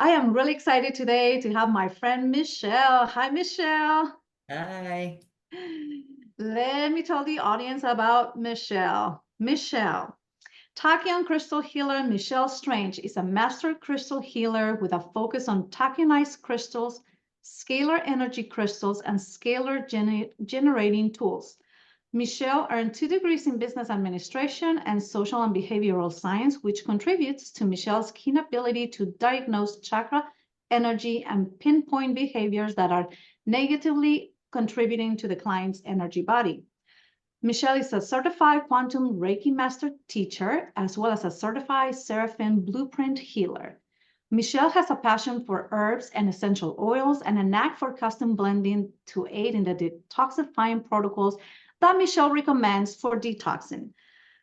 I am really excited today to have my friend Michelle. Hi, Michelle. Hi. Let me tell the audience about Michelle. Tachyon crystal healer Michelle Strange is a master crystal healer with a focus on tachyonized crystals, scalar energy crystals, and scalar generating tools. Michelle earned 2 degrees in business administration and social and behavioral science, which contributes to Michelle's keen ability to diagnose chakra energy and pinpoint behaviors that are negatively contributing to the client's energy body. Michelle is a certified quantum Reiki master teacher, as well as a certified Seraphim blueprint healer. Michelle has a passion for herbs and essential oils and a knack for custom blending to aid in the detoxifying protocols that Michelle recommends for detoxing.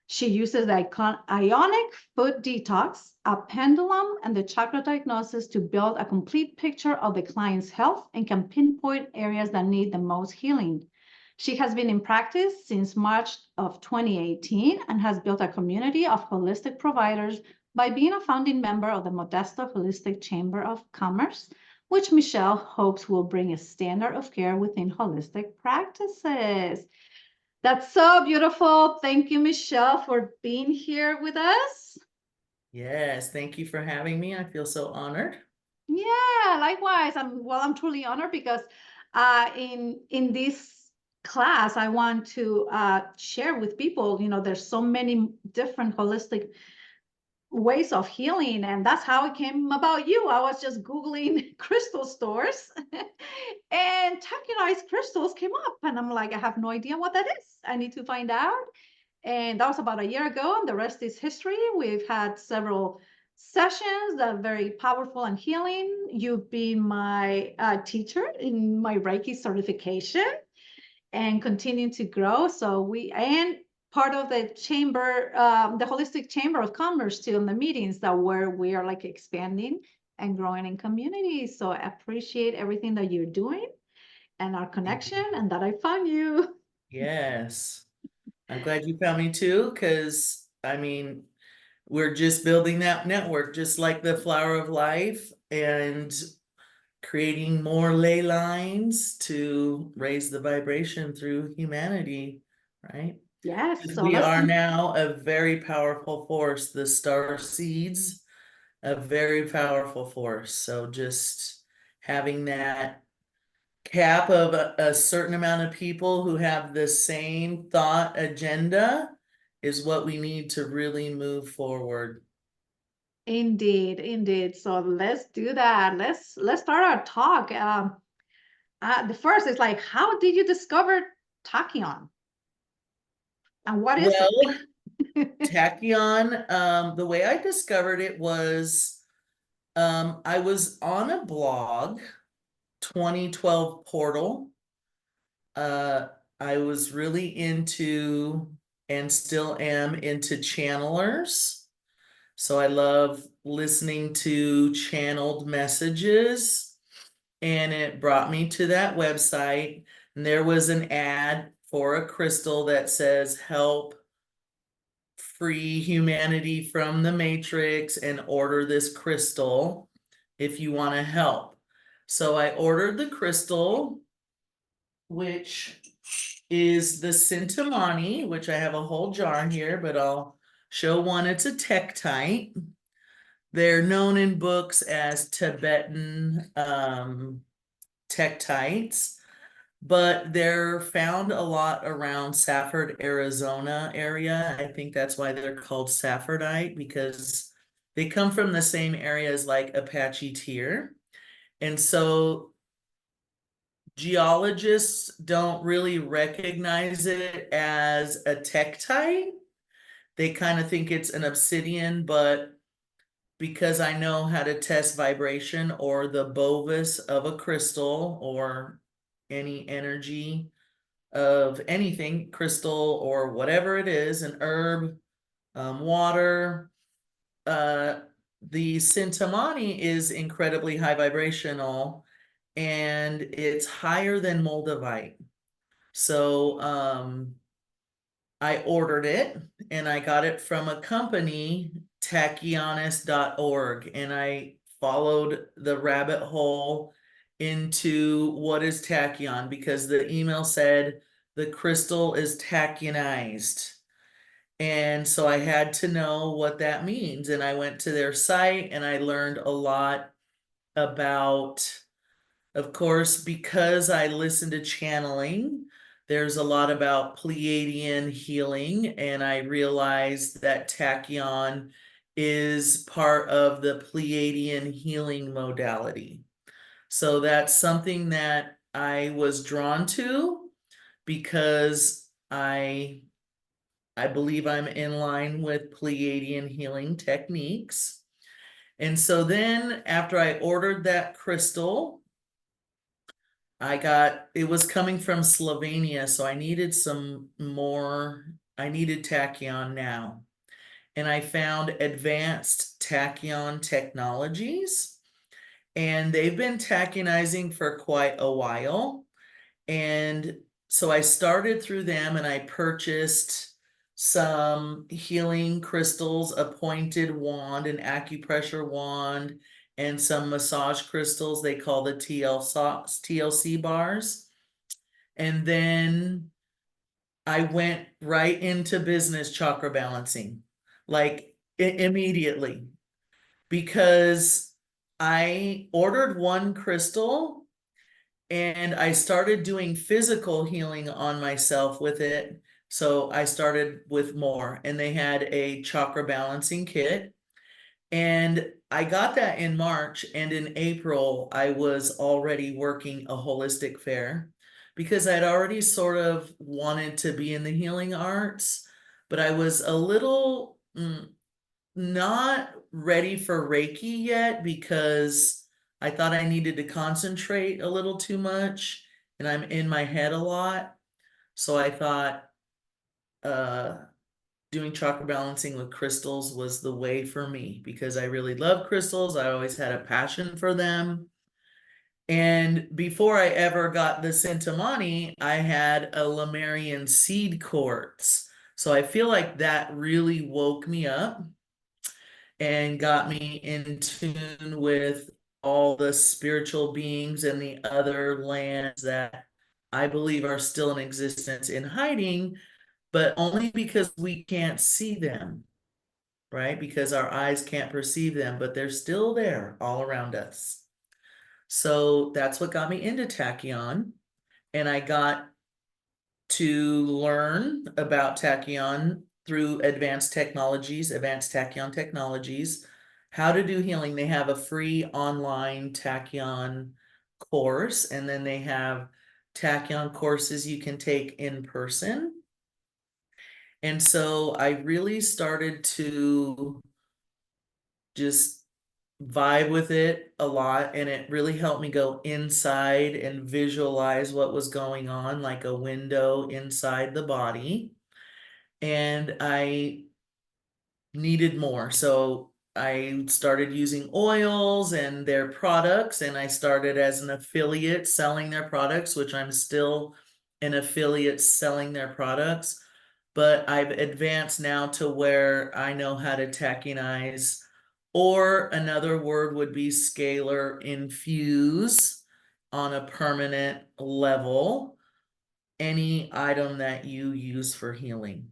She uses the ionic food detox, a pendulum, and the chakra diagnosis to build a complete picture of the client's health and can pinpoint areas that need the most healing. She has been in practice since March of 2018 and has built a community of holistic providers by being a founding member of the Modesto Holistic Chamber of Commerce, which Michelle hopes will bring a standard of care within holistic practices. That's so beautiful. Thank you, Michelle, for being here with us. Yes, thank you for having me. I feel so honored. Yeah, likewise. I'm truly honored because in this class I want to share with people, there's so many different holistic ways of healing, and that's how it came about. I was just Googling crystal stores and tachinized crystals came up, and I'm like, I have no idea what that is. I need to find out. And that was about a year ago, and the rest is history. We've had several sessions that are very powerful and healing. You've been my teacher in my Reiki certification and continue to grow. And part of the chamber, the holistic chamber of commerce too, in the meetings that where we are like expanding and growing in community. So I appreciate everything that you're doing and our Thank connection you. and that I found you. Yes, I'm glad you found me too, because we're just building that network, just like the flower of life, and creating more ley lines to raise the vibration through humanity, right? Yes, Because so we let's are now a very powerful force. The star seeds, a very powerful force. So just having that cap of a certain amount of people who have the same thought agenda is what we need to really move forward. indeed, indeed. So let's do that. Let's start our talk. The first is like, how did you discover Tachyon and what is it? Well, Tachyon, the way I discovered it was I was on a blog, 2012 portal. Uh, I was really into and still am into channelers. So I love listening to channeled messages, and it brought me to that website. And there was an ad for a crystal that says, "Help free humanity from the matrix and order this crystal if you want to help." So I ordered the crystal, which is the Sintamani, which I have a whole jar here, but I'll show one. It's a tektite. They're known in books as Tibetan tektites, but they're found a lot around Safford, Arizona area. I think that's why they're called Saffordite, because they come from the same area as like Apache tear. And so geologists don't really recognize it as a tektite. They kind of think it's an obsidian, but because I know how to test vibration or the bovis of a crystal or any energy of anything, crystal or whatever it is, an herb, water, uh, the Sintamani is incredibly high vibrational and it's higher than Moldavite. So I ordered it and I got it from a company, tachyonis.org, and I followed the rabbit hole into what is tachyon, because the email said the crystal is tachyonized. And so I had to know what that means. And I went to their site and I learned a lot about, of course, because I listened to channeling, there's a lot about Pleiadian healing, and I realized that tachyon is part of the Pleiadian healing modality. So that's something that I was drawn to because I believe I'm in line with Pleiadian healing techniques. And so then after I ordered that crystal, it was coming from Slovenia, so I needed some more, I needed tachyon now. And I found Advanced Tachyon Technologies, and they've been tachyonizing for quite a while. And so I started through them and I purchased some healing crystals, a pointed wand, an acupressure wand, and some massage crystals they call the TLC bars. And then I went right into business chakra balancing, like immediately, because I ordered one crystal and I started doing physical healing on myself with it. So I started with more, and they had a chakra balancing kit. And I got that in March, and in April, I was already working a holistic fair because I'd already sort of wanted to be in the healing arts, but I was a little not ready for Reiki yet because I thought I needed to concentrate a little too much and I'm in my head a lot. So I thought uh, doing chakra balancing with crystals was the way for me because I really love crystals. I always had a passion for them. And before I ever got the Centimani, I had a Lemurian seed quartz. So I feel like that really woke me up and got me in tune with all the spiritual beings and the other lands that I believe are still in existence in hiding, but only because we can't see them, right? Because our eyes can't perceive them, but they're still there all around us. So that's what got me into tachyon. And I got to learn about tachyon through advanced tachyon technologies, how to do healing. They have a free online tachyon course, and then they have tachyon courses you can take in person. And so I really started to just vibe with it a lot, and it really helped me go inside and visualize what was going on, like a window inside the body. And I needed more, so I started using oils and their products, and I started as an affiliate selling their products, which I'm still an affiliate selling their products, but I've advanced now to where I know how to tachyonize, or another word would be scalar infuse, on a permanent level, any item that you use for healing.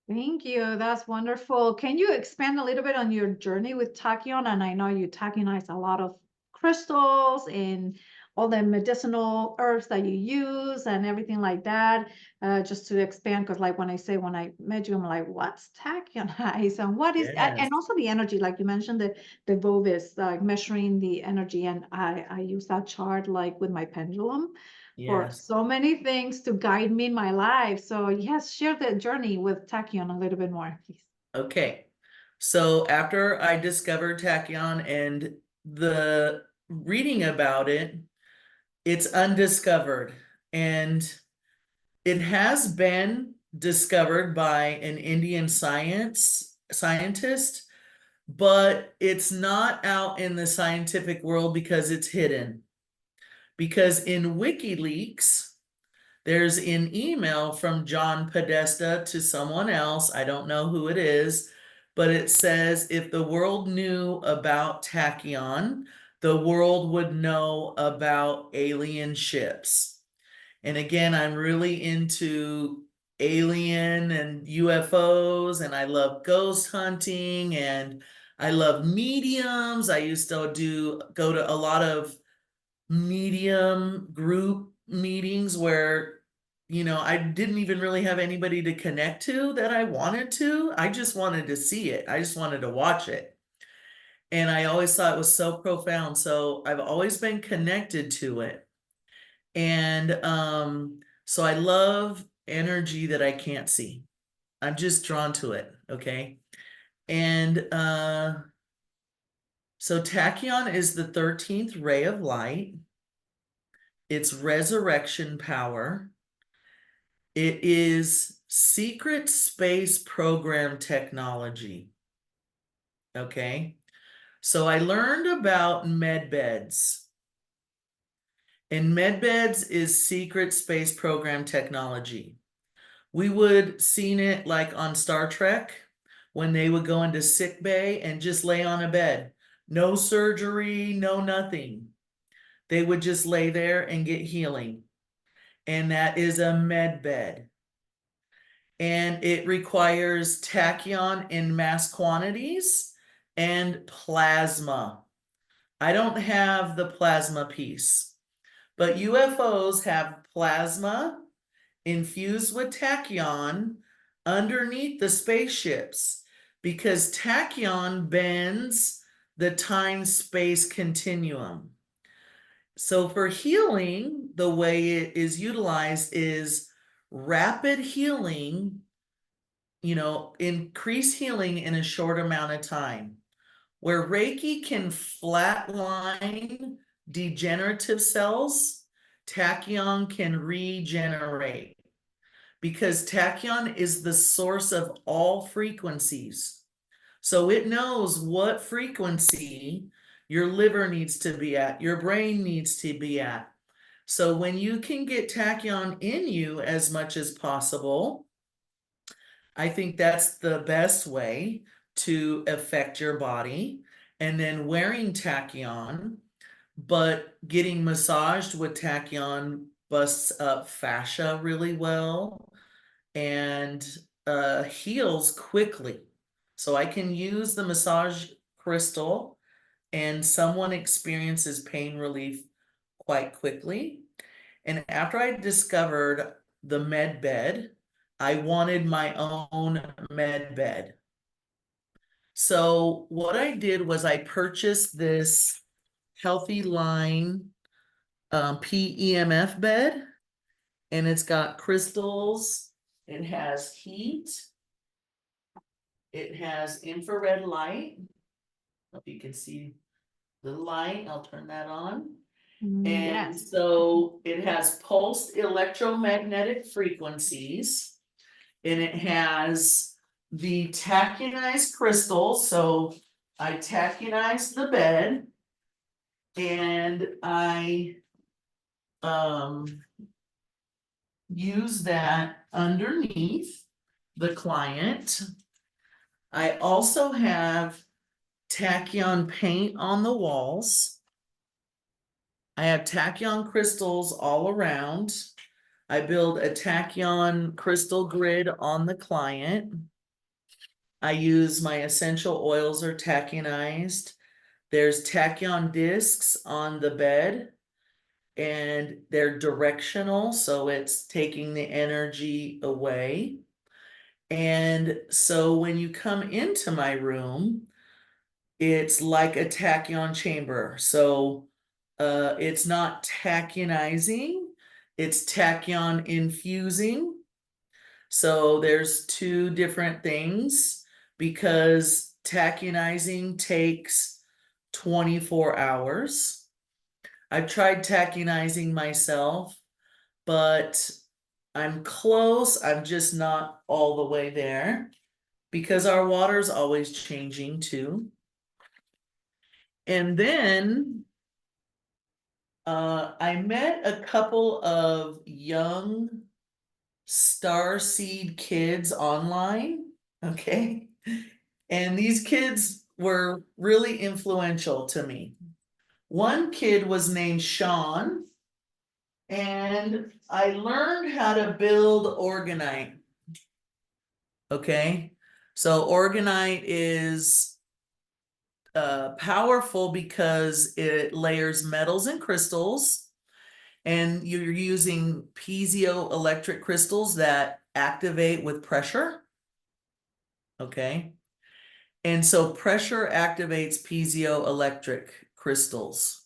Thank you. That's wonderful. Can you expand a little bit on your journey with Tachyon? And I know you tachyonize a lot of crystals and all the medicinal herbs that you use and everything like that. Just to expand, because like when I met you, I'm like, what's tachyonize and what is Yes, and also the energy, like you mentioned the Vovis, like measuring the energy, and I use that chart like with my pendulum for yes. so many things to guide me in my life. So yes, share the journey with Tachyon a little bit more, please. Okay. So after I discovered tachyon and the reading about it, it's undiscovered, and it has been discovered by an Indian scientist, but it's not out in the scientific world because it's hidden. Because in WikiLeaks, there's an email from John Podesta to someone else, I don't know who it is, but it says if the world knew about Tachyon, the world would know about alien ships. And again, I'm really into alien and UFOs, and I love ghost hunting, and I love mediums. I used to go to a lot of medium group meetings where, I didn't even really have anybody to connect to that I wanted to. I just wanted to see it. I just wanted to watch it. And I always thought it was so profound. So I've always been connected to it. And so I love energy that I can't see. I'm just drawn to it. Okay. And so Tachyon is the 13th ray of light. It's resurrection power. It is secret space program technology. Okay. So I learned about med beds. And med beds is secret space program technology. We would seen it like on Star Trek when they would go into sick bay and just lay on a bed. No surgery, no nothing. They would just lay there and get healing. And that is a med bed. And it requires tachyon in mass quantities and plasma. I don't have the plasma piece, but UFOs have plasma infused with tachyon underneath the spaceships because tachyon bends the time-space continuum. So for healing, the way it is utilized is rapid healing, increase healing in a short amount of time. Where Reiki can flatline degenerative cells, Tachyon can regenerate because Tachyon is the source of all frequencies. So it knows what frequency your liver needs to be at, your brain needs to be at. So when you can get Tachyon in you as much as possible, I think that's the best way to affect your body. And then wearing Tachyon, but getting massaged with Tachyon busts up fascia really well and heals quickly. So I can use the massage crystal and someone experiences pain relief quite quickly. And after I discovered the med bed, I wanted my own med bed. So what I did was I purchased this Healthy Line PEMF bed, and it's got crystals. It has heat. It has infrared light. If you can see the light, I'll turn that on. And Yes. so it has pulsed electromagnetic frequencies, and it has the tachyonized crystals. So I tachyonize the bed, and I use that underneath the client. I also have tachyon paint on the walls. I have tachyon crystals all around. I build a tachyon crystal grid on the client. I use my essential oils are tachyonized. There's tachyon discs on the bed, and they're directional, so it's taking the energy away. And so when you come into my room, it's like a tachyon chamber. So it's not tachyonizing, it's tachyon infusing. So there's two different things because tachyonizing takes 24 hours. I've tried tachyonizing myself, but I'm close. I'm just not all the way there because our water's always changing too. And then I met a couple of young starseed kids online. Okay. And these kids were really influential to me. One kid was named Sean, and I learned how to build organite. Okay, so organite is powerful because it layers metals and crystals, and you're using piezoelectric crystals that activate with pressure. Okay, and so pressure activates piezoelectric crystals.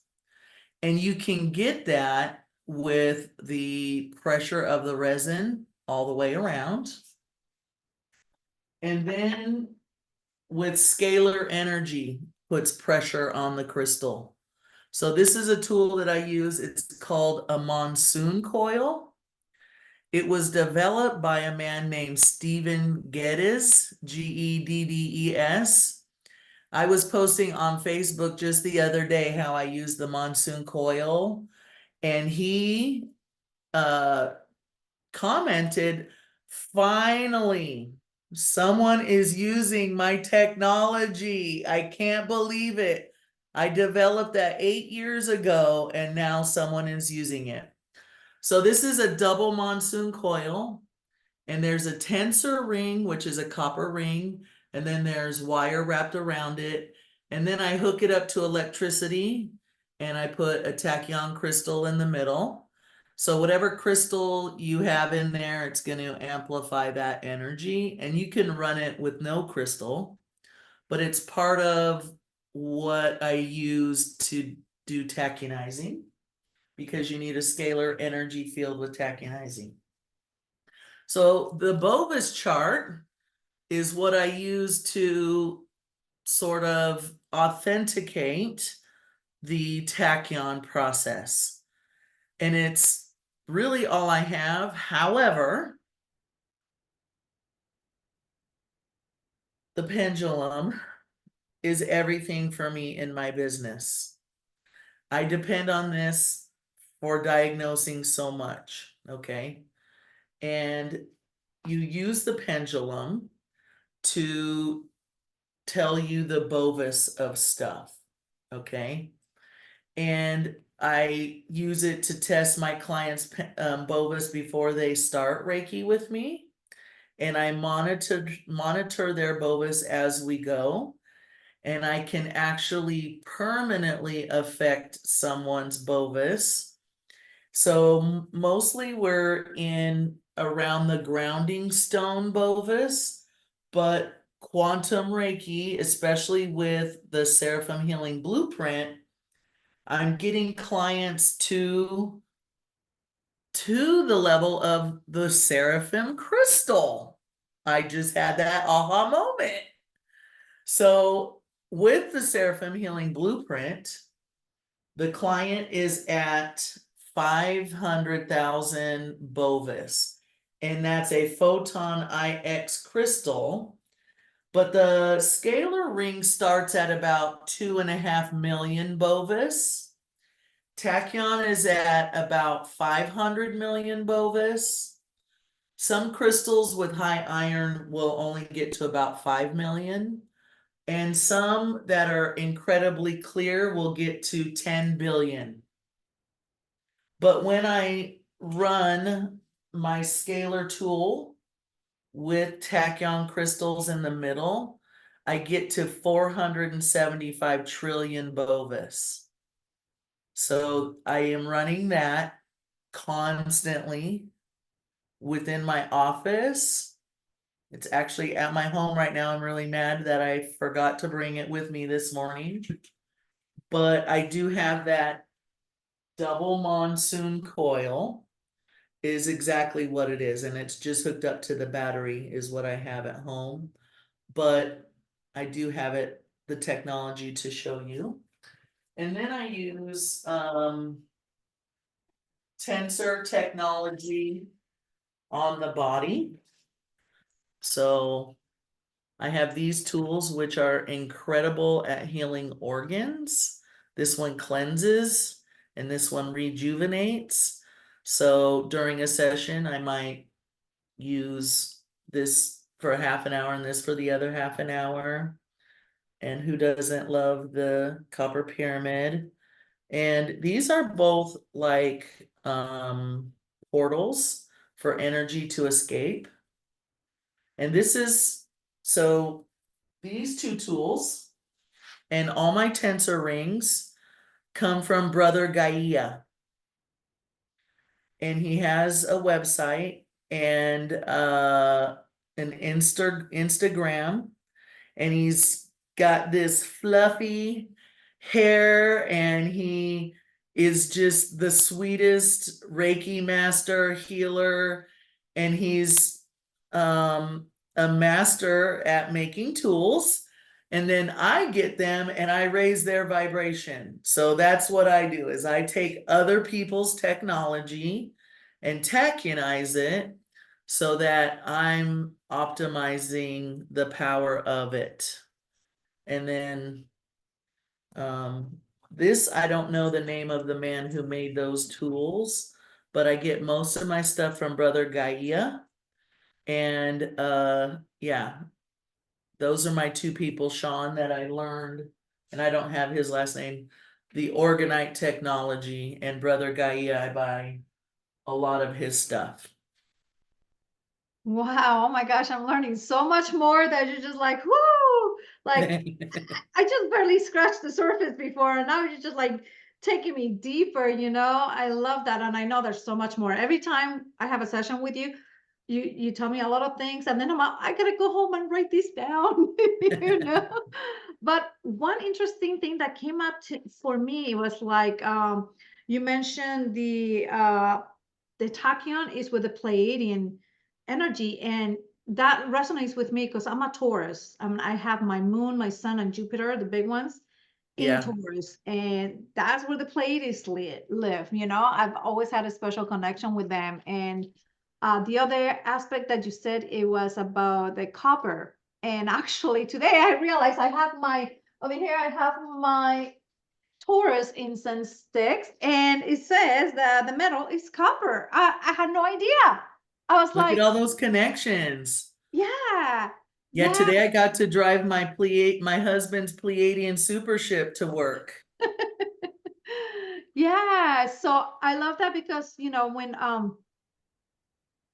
And you can get that with the pressure of the resin all the way around. And then with scalar energy, puts pressure on the crystal. So this is a tool that I use. It's called a monsoon coil. It was developed by a man named Stephen Geddes, Geddes. I was posting on Facebook just the other day how I use the monsoon coil, and he commented, finally, someone is using my technology. I can't believe it. I developed that 8 years ago, and now someone is using it. So this is a double monsoon coil, and there's a tensor ring, which is a copper ring, and then there's wire wrapped around it. And then I hook it up to electricity, and I put a tachyon crystal in the middle. So whatever crystal you have in there, it's going to amplify that energy, and you can run it with no crystal, but it's part of what I use to do tachyonizing, because you need a scalar energy field with tachyonizing. So the Bovis chart is what I use to sort of authenticate the tachyon process. And it's really all I have. However, the pendulum is everything for me in my business. I depend on this for diagnosing so much, okay? And you use the pendulum to tell you the Bovis of stuff, okay? And I use it to test my clients' Bovis before they start Reiki with me. And I monitor their Bovis as we go. And I can actually permanently affect someone's Bovis. So mostly we're in around the grounding stone Bovis, but quantum Reiki, especially with the Seraphim Healing Blueprint, I'm getting clients to the level of the Seraphim crystal. I just had that aha moment. So with the Seraphim Healing Blueprint, the client is at 500,000 Bovis, and that's a photon IX crystal. But the scalar ring starts at about 2.5 million Bovis. Tachyon is at about 500 million Bovis. Some crystals with high iron will only get to about 5 million. And some that are incredibly clear will get to 10 billion. But when I run my scalar tool with tachyon crystals in the middle, I get to 475 trillion Bovis. So I am running that constantly within my office. It's actually at my home right now. I'm really mad that I forgot to bring it with me this morning. But I do have that double monsoon coil, is exactly what it is, and it's just hooked up to the battery is what I have at home. But I do have it, the technology to show you. And then I use tensor technology on the body. So I have these tools which are incredible at healing organs. This one cleanses and this one rejuvenates. So during a session, I might use this for a half an hour and this for the other half an hour. And who doesn't love the copper pyramid? And these are both like portals for energy to escape. And this is, so these two tools and all my tensor rings come from Brother Gaia. And he has a website and an Instagram, and he's got this fluffy hair, and he is just the sweetest Reiki master healer, and he's a master at making tools. And then I get them and I raise their vibration. So that's what I do, is I take other people's technology and tachionize it so that I'm optimizing the power of it. And then this, I don't know the name of the man who made those tools, but I get most of my stuff from Brother Gaia. And yeah, those are my two people, Sean, that I learned, and I don't have his last name, the Organite Technology, and Brother Gaia, I buy a lot of his stuff. Wow, oh my gosh, I'm learning so much more that you're just like, whoo! Like, I just barely scratched the surface before, and now you're just like taking me deeper, you know? I love that. And I know there's so much more. Every time I have a session with you, you tell me a lot of things, and then I gotta go home and write this down, you know? But one interesting thing that came up for me was like, you mentioned the Tachyon is with the Pleiadian energy, and that resonates with me because I'm a Taurus. I have my moon, my sun, and Jupiter, the big ones, in Yeah, Taurus, and that's where the Pleiades live. You know, I've always had a special connection with them. And the other aspect that you said, it was about the copper. And actually, today I realized I have my over here. I have my Taurus incense sticks, and it says that the metal is copper. I had no idea. I was look at like, all those connections. yeah, Yeah, yeah. today I got to drive my husband's Pleiadian super ship to work. Yeah, so I love that because when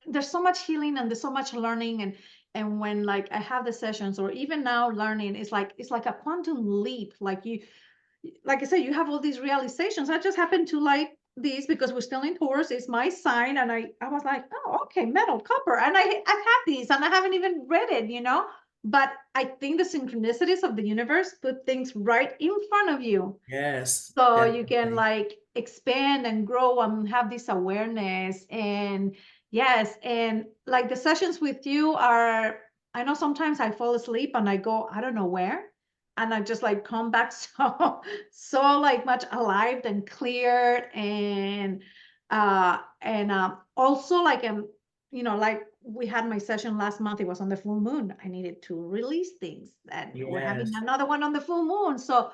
there's so much healing and there's so much learning, and when like I have the sessions, or even now learning, it's like a quantum leap. Like I said, you have all these realizations. I just happen to like these because we're still in Taurus. It's my sign, and I was like, oh, okay, metal, copper, and I've had these, and I haven't even read it. But I think the synchronicities of the universe put things right in front of you, Yes, so you can definitely. like expand and grow and have this awareness. And yes, and like the sessions with you are, I know sometimes I fall asleep and I go I don't know where, and I just like come back so like much alive and cleared. And also like like we had my session last month. It was on the full moon. I needed to release things, and we're having Yes, another one on the full moon. So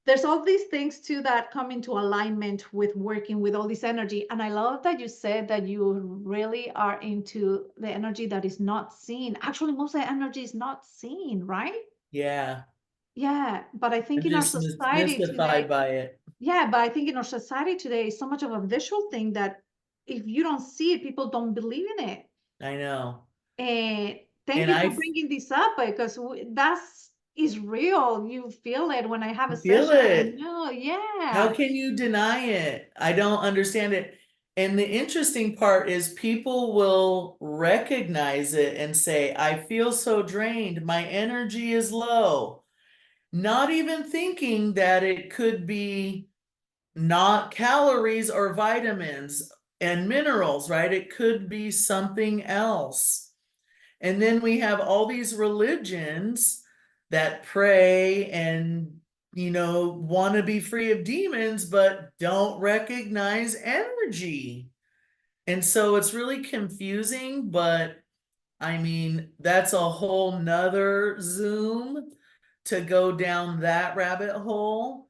there's all these things too that come into alignment with working with all this energy. And I love that you said that you really are into the energy that is not seen. Actually, most of the energy is not seen, right? yeah. Yeah, but I think I'm in our just society mystified today, by it. yeah, but I think in our society today is so much of a visual thing that if you don't see it, people don't believe in it. I know. And thank And you for bringing this up, because that's is real. You feel it when I have a feel session. I it. know, How yeah. can you deny it? I don't understand it. And the interesting part is people will recognize it and say, I feel so drained. My energy is low. Not even thinking that it could be not calories or vitamins and minerals, right? It could be something else. And then we have all these religions that pray and, want to be free of demons, but don't recognize energy. And so it's really confusing, but I mean, that's a whole nother Zoom to go down that rabbit hole.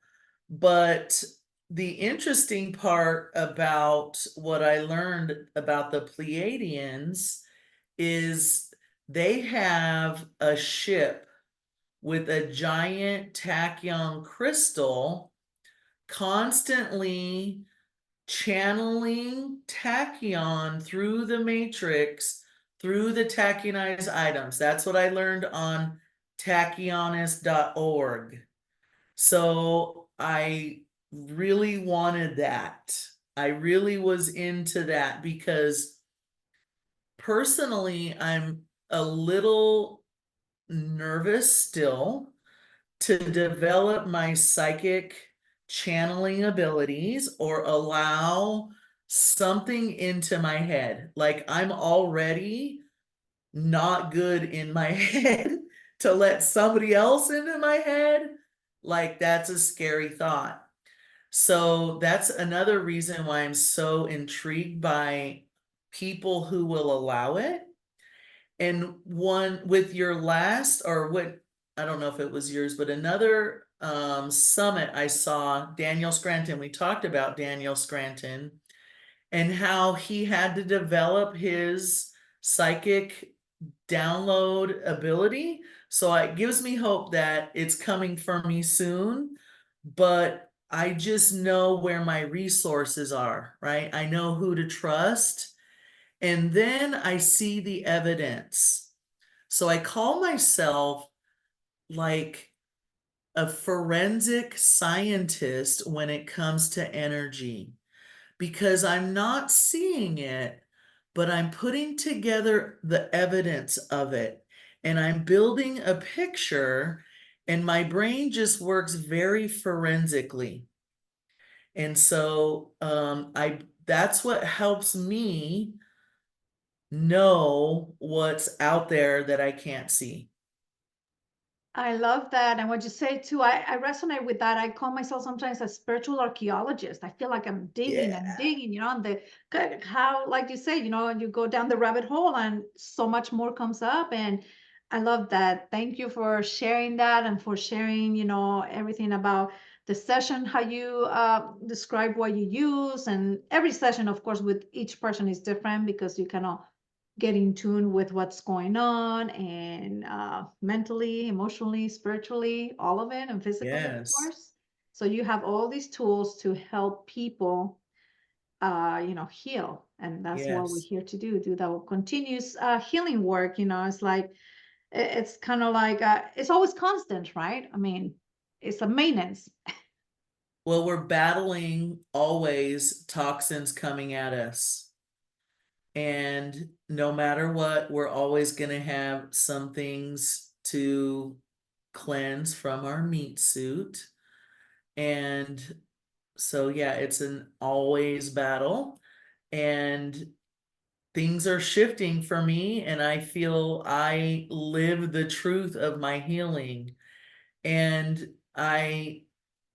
But the interesting part about what I learned about the Pleiadians is they have a ship with a giant tachyon crystal, constantly channeling tachyon through the matrix, through the tachyonized items. That's what I learned on tachionist.org. So I really wanted that. I really was into that because personally, I'm a little nervous still to develop my psychic channeling abilities or allow something into my head. Like I'm already not good in my head to let somebody else into my head. Like that's a scary thought. So that's another reason why I'm so intrigued by people who will allow it. And one with your last, or what, I don't know if it was yours, but another summit I saw, Daniel Scranton. We talked about Daniel Scranton and how he had to develop his psychic download ability. So it gives me hope that it's coming for me soon, but I just know where my resources are, right? I know who to trust. And then I see the evidence. So I call myself like a forensic scientist when it comes to energy because I'm not seeing it, but I'm putting together the evidence of it and I'm building a picture, and my brain just works very forensically. And so I that's what helps me know what's out there that I can't see. I love that. And what you say too, I resonate with that. I call myself sometimes a spiritual archaeologist. I feel like I'm digging and Yeah. digging, and how, like you say, and you go down the rabbit hole and so much more comes up. And I love that. Thank you for sharing that and for sharing, everything about the session, how you describe what you use. And every session, of course, with each person is different because you cannot get in tune with what's going on and mentally, emotionally, spiritually, all of it, and physically, of Yes. course. So you have all these tools to help people, heal. And that's what we're Yes. here to do that continuous healing work. It's like, it's kind of like, it's always constant, right? I mean, it's a maintenance. Well, we're battling always toxins coming at us. And no matter what, we're always going to have some things to cleanse from our meat suit. And so, yeah, it's an always battle. And things are shifting for me. And I feel I live the truth of my healing. And I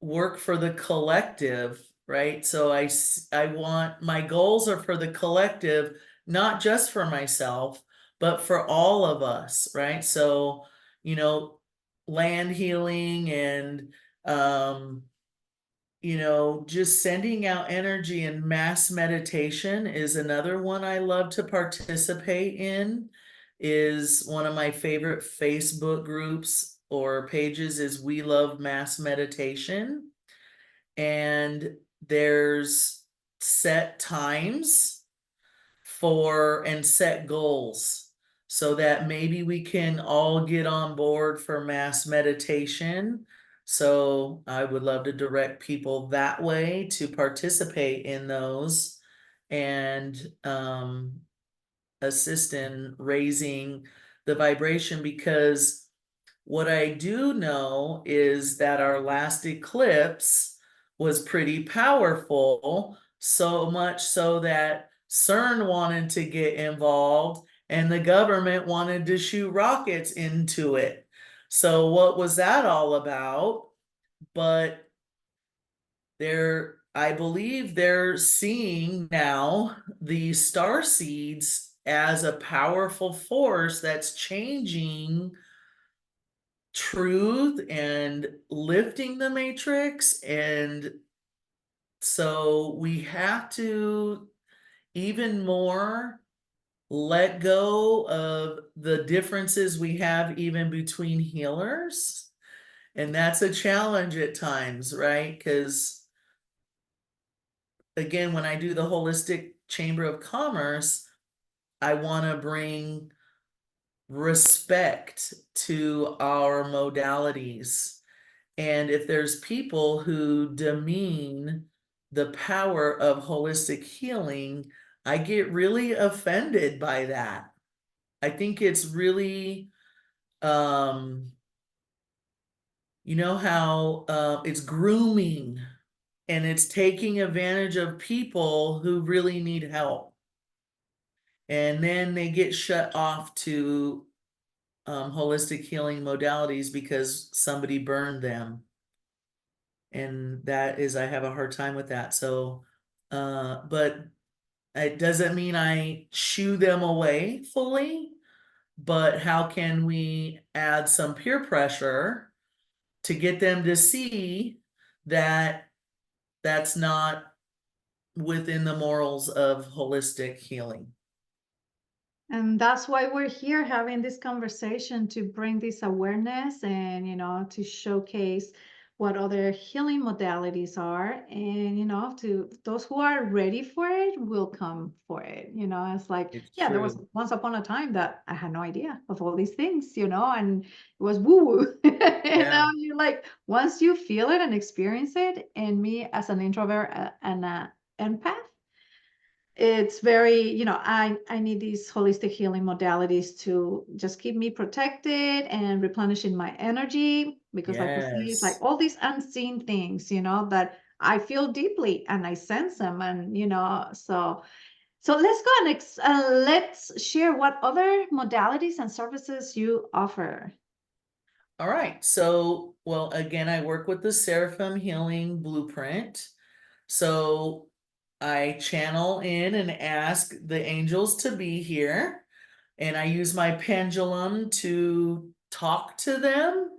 work for the collective, right? So I want, my goals are for the collective, not just for myself, but for all of us, right? So, you know, land healing and um just sending out energy and mass meditation is another one I love to participate in. Is one of my favorite Facebook groups or pages is We Love Mass Meditation. And there's set times for and set goals so that maybe we can all get on board for mass meditation. So I would love to direct people that way to participate in those and assist in raising the vibration, because what I do know is that our last eclipse was pretty powerful, so much so that CERN wanted to get involved and the government wanted to shoot rockets into it. So what was that all about? But I believe they're seeing now the star seeds as a powerful force that's changing truth and lifting the matrix. And so we have to even more let go of the differences we have even between healers. And that's a challenge at times, right? Because again, when I do the holistic chamber of commerce, I want to bring respect to our modalities. And if there's people who demean the power of holistic healing, I get really offended by that. I think it's really, you know how it's grooming and it's taking advantage of people who really need help. And then they get shut off to holistic healing modalities because somebody burned them. And that is, I have a hard time with that. So, but it doesn't mean I shoo them away fully, but how can we add some peer pressure to get them to see that that's not within the morals of holistic healing? And that's why we're here having this conversation, to bring this awareness and, to showcase what other healing modalities are. And, to those who are ready for it will come for it. It's like, It's yeah, there was true. once upon a time that I had no idea of all these things, and it was woo woo. And Yeah. now you're like, once you feel it and experience it, and me as an introvert and an empath, it's very, I need these holistic healing modalities to just keep me protected and replenishing my energy, because like we say, it's like Yes. all these unseen things, that I feel deeply and I sense them. And so let's go and let's share what other modalities and services you offer. All right. So, well, again, I work with the Seraphim Healing Blueprint. So I channel in and ask the angels to be here. And I use my pendulum to talk to them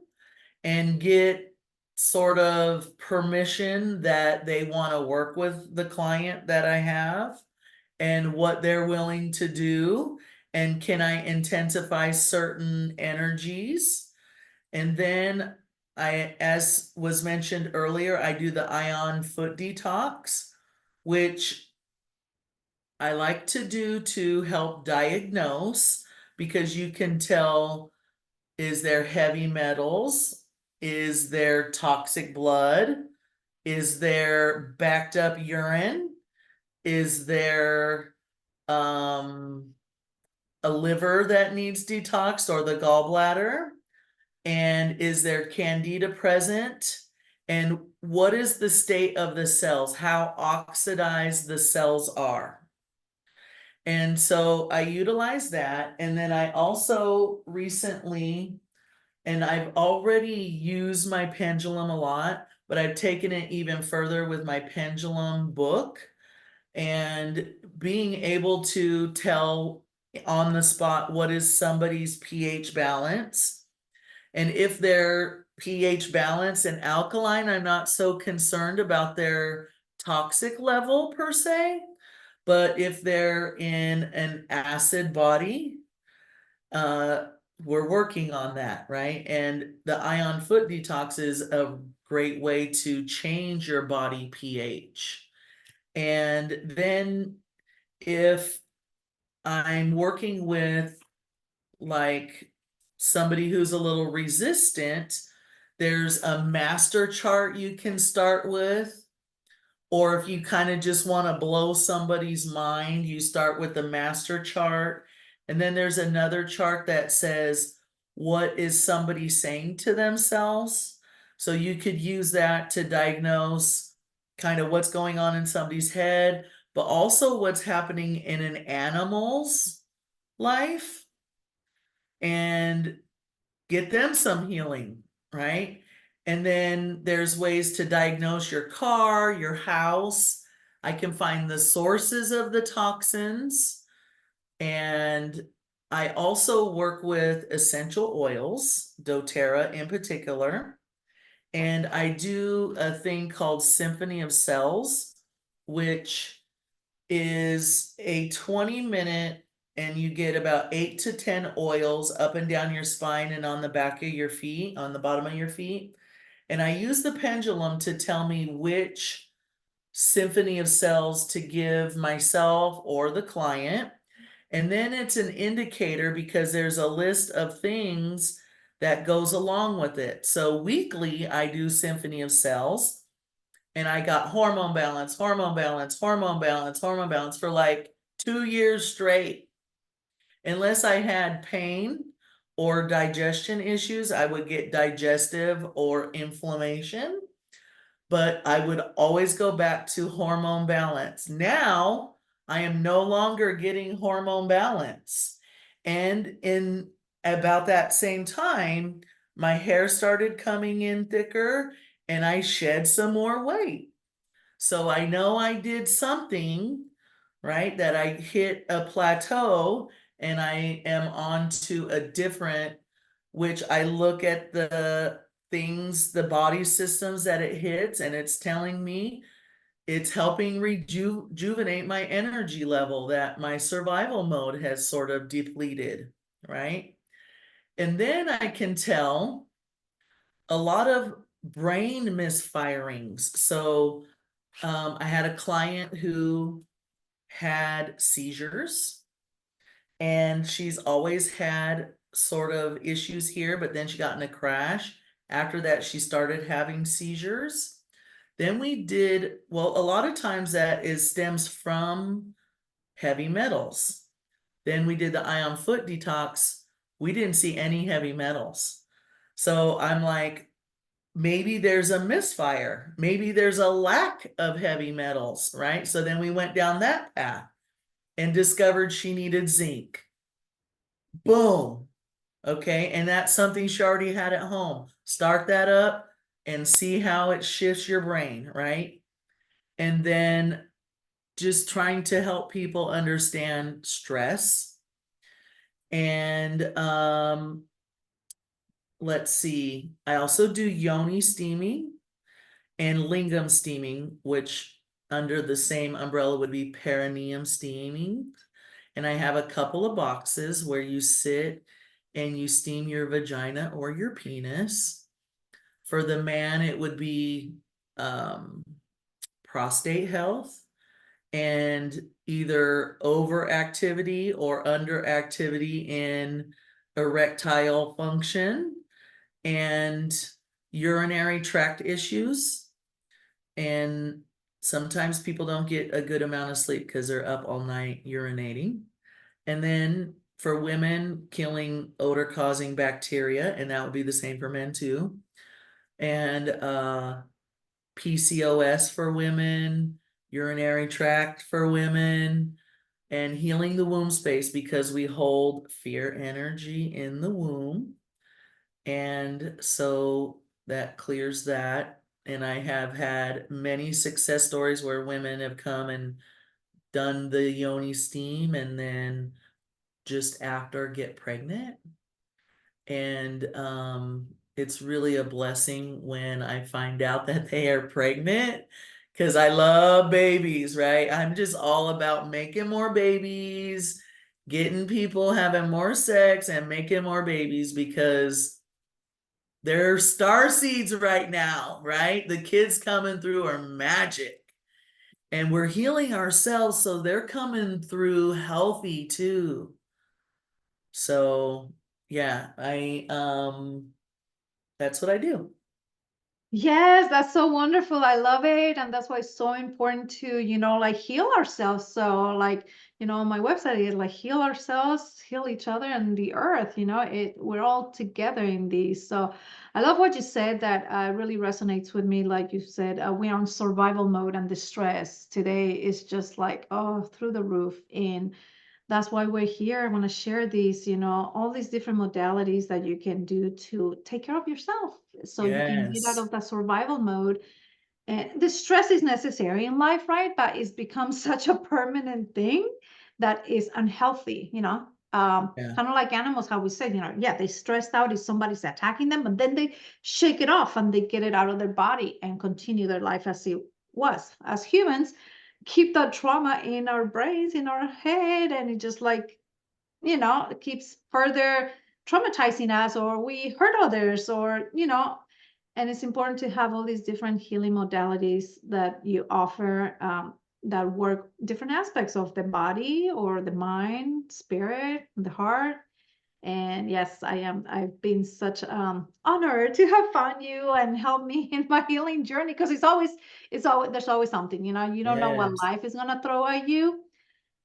and get sort of permission that they want to work with the client that I have and what they're willing to do. And can I intensify certain energies? And then as was mentioned earlier, I do the ion foot detox, which I like to do to help diagnose, because you can tell, is there heavy metals? Is there toxic blood? Is there backed up urine? Is there a liver that needs detoxed, or the gallbladder? And is there candida present? And what is the state of the cells? How oxidized the cells are? And so I utilize that. And then I also recently, and I've already used my pendulum a lot, but I've taken it even further with my pendulum book, and being able to tell on the spot what is somebody's pH balance. And if their pH balance and alkaline, I'm not so concerned about their toxic level per se. But if they're in an acid body, uh, we're working on that, right? And the ion foot detox is a great way to change your body pH. And then if I'm working with like somebody who's a little resistant, there's a master chart you can start with. Or if you kind of just want to blow somebody's mind, you start with the master chart. And then there's another chart that says, what is somebody saying to themselves? So you could use that to diagnose kind of what's going on in somebody's head, but also what's happening in an animal's life, and get them some healing, right? And then there's ways to diagnose your car, your house. I can find the sources of the toxins. And I also work with essential oils, doTERRA in particular. And I do a thing called Symphony of Cells, which is a 20-minute and you get about 8 to 10 oils up and down your spine and on the back of your feet, on the bottom of your feet. And I use the pendulum to tell me which symphony of cells to give myself or the client. And then it's an indicator because there's a list of things that goes along with it. So weekly, I do symphony of cells, and I got hormone balance, hormone balance, hormone balance, hormone balance for like 2 years straight. Unless I had pain or digestion issues, I would get digestive or inflammation, but I would always go back to hormone balance. Now I am no longer getting hormone balance. And in about that same time, my hair started coming in thicker and I shed some more weight. So I know I did something, right? That I hit a plateau and I am on to a different, which I look at the things, the body systems that it hits, and it's telling me it's helping rejuvenate my energy level that my survival mode has sort of depleted, right? And then I can tell a lot of brain misfirings. So I had a client who had seizures, and she's always had sort of issues here, but then she got in a crash. After that, she started having seizures. Then we did, well, a lot of times that is stems from heavy metals. Then we did the ion foot detox. We didn't see any heavy metals. So I'm like, maybe there's a misfire. Maybe there's a lack of heavy metals, right? So then we went down that path and discovered she needed zinc. Boom. Okay. And that's something she already had at home. Start that up and see how it shifts your brain, right? And then just trying to help people understand stress. And let's see, I also do yoni steaming and lingam steaming, which under the same umbrella would be perineum steaming. And I have a couple of boxes where you sit and you steam your vagina or your penis. For the man, it would be prostate health and either overactivity or underactivity in erectile function and urinary tract issues. And sometimes people don't get a good amount of sleep because they're up all night urinating. And then for women, killing odor causing bacteria, and that would be the same for men too. And PCOS for women, urinary tract for women, and healing the womb space because we hold fear energy in the womb. And so that clears that. And I have had many success stories where women have come and done the yoni steam and then just after get pregnant. And it's really a blessing when I find out that they are pregnant because I love babies, right? I'm just all about making more babies, getting people having more sex and making more babies because they're star seeds right now, right? The kids coming through are magic. And we're healing ourselves, so they're coming through healthy too. So yeah, I that's what I do. Yes, that's so wonderful. I love it. And that's why it's so important to, like heal ourselves. So like, my website is like heal ourselves, heal each other and the earth, we're all together in these. So I love what you said that really resonates with me. Like you said, we're on survival mode and the stress today is just like, oh, through the roof. And that's why we're here. I want to share these, all these different modalities that you can do to take care of yourself so you can get out Yes. of that survival mode. And the stress is necessary in life, right? But it's become such a permanent thing that is unhealthy, Yeah. kind of like animals, how we said, yeah, they stressed out if somebody's attacking them, but then they shake it off and they get it out of their body and continue their life as it was. As humans, keep that trauma in our brains, in our head, and it just like you know, it keeps further traumatizing us, or we hurt others, or, you know, and it's important to have all these different healing modalities that you offer, that work different aspects of the body or the mind, spirit, the heart. And yes, I've been such honored to have found you and help me in my healing journey, because it's always there's always something, you know, you don't know what Yes. life is gonna throw at you.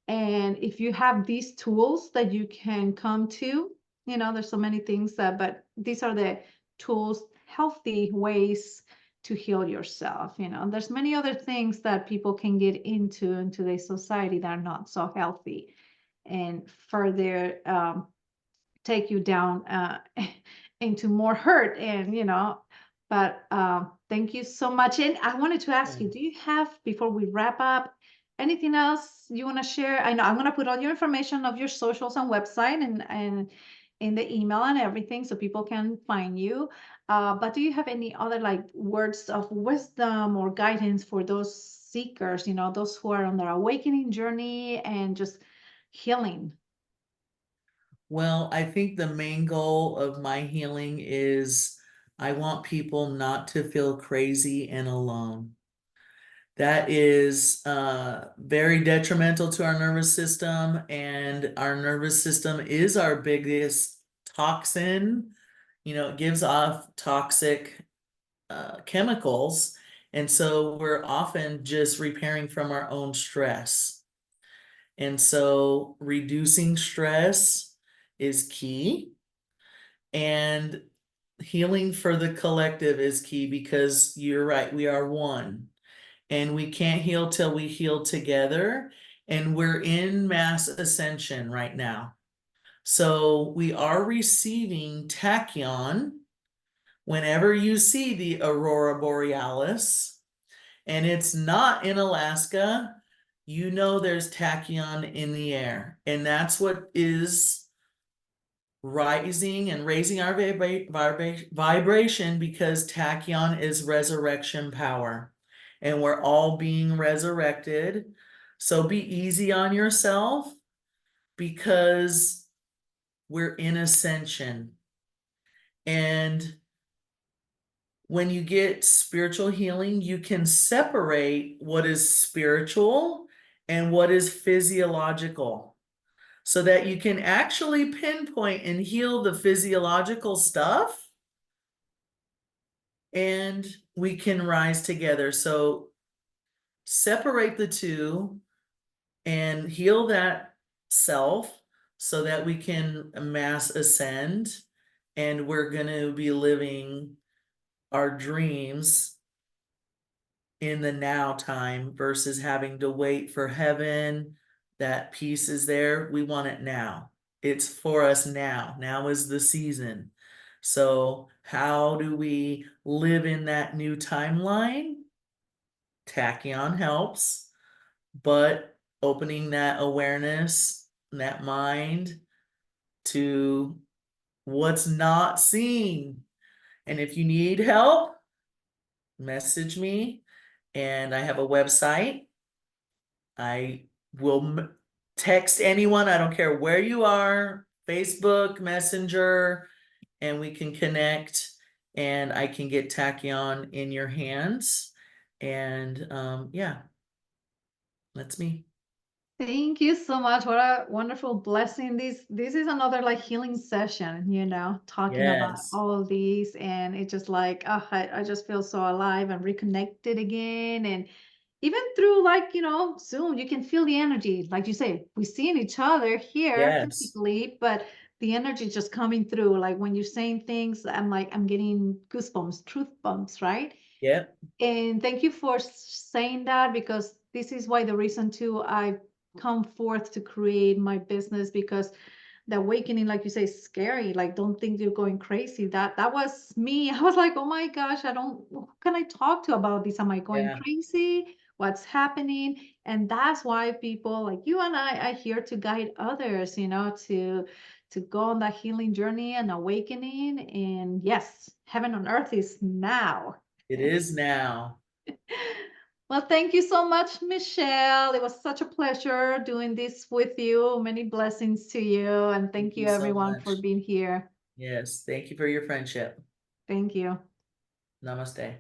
And if you have these tools that you can come to, you know, there's so many things that, but these are the tools, healthy ways to heal yourself. You know, there's many other things that people can get into in today's society that are not so healthy and further take you down into more hurt, and you know. But thank you so much. And I wanted to ask you, do you have, before we wrap up, anything else you want to share? I know I'm going to put all your information of your socials and website, and in the email and everything, so people can find you. But do you have any other like words of wisdom or guidance for those seekers, you know, those who are on their awakening journey and just healing? Well, I think the main goal of my healing is I want people not to feel crazy and alone. That is very detrimental to our nervous system, and our nervous system is our biggest toxin. You know, it gives off toxic chemicals, and so we're often just repairing from our own stress. And so reducing stress is key, and healing for the collective is key, because you're right, we are one. And we can't heal till we heal together. And we're in mass ascension right now. So we are receiving tachyon whenever you see the aurora borealis, and it's not in Alaska. You know there's tachyon in the air, and that's what is rising and raising our vibration, because tachyon is resurrection power, and we're all being resurrected. So be easy on yourself, because we're in ascension. And when you get spiritual healing, you can separate what is spiritual and what is physiological, so that you can actually pinpoint and heal the physiological stuff, and we can rise together. So separate the two and heal that self, so that we can mass ascend, and we're going to be living our dreams in the now time versus having to wait for heaven. That peace is there. We want it now. It's for us now. Now is the season. So how do we live in that new timeline? Tachyon helps, but opening that awareness, that mind, to what's not seen. And if you need help, message me. And I have a website. I will text anyone. I don't care where you are, Facebook, Messenger, and we can connect, and I can get tachyon in your hands. And yeah, that's me. Thank you so much. What a wonderful blessing. This is another like healing session, you know, talking about Yes. all of these. And it's just like, oh, I just feel so alive and reconnected again. And even through like, you know, Zoom, you can feel the energy. Like you say, we're seeing each other here Yes. physically, but the energy just coming through. Like when you're saying things, I'm like, I'm getting goosebumps, truth bumps, right? Yep. And thank you for saying that, because this is why the reason too I come forth to create my business, because the awakening, like you say, is scary. Like, don't think you're going crazy. That was me. I was like, oh my gosh, I don't, who can I talk to about this? Am I going Yeah. crazy? What's happening? And that's why people like you and I are here to guide others, you know, to go on that healing journey and awakening. And yes, heaven on earth is now. It is now. Well, thank you so much, Michelle. It was such a pleasure doing this with you. Many blessings to you. And thank you, you so everyone, for much. being here. Yes, thank you for your friendship. Thank you. Namaste.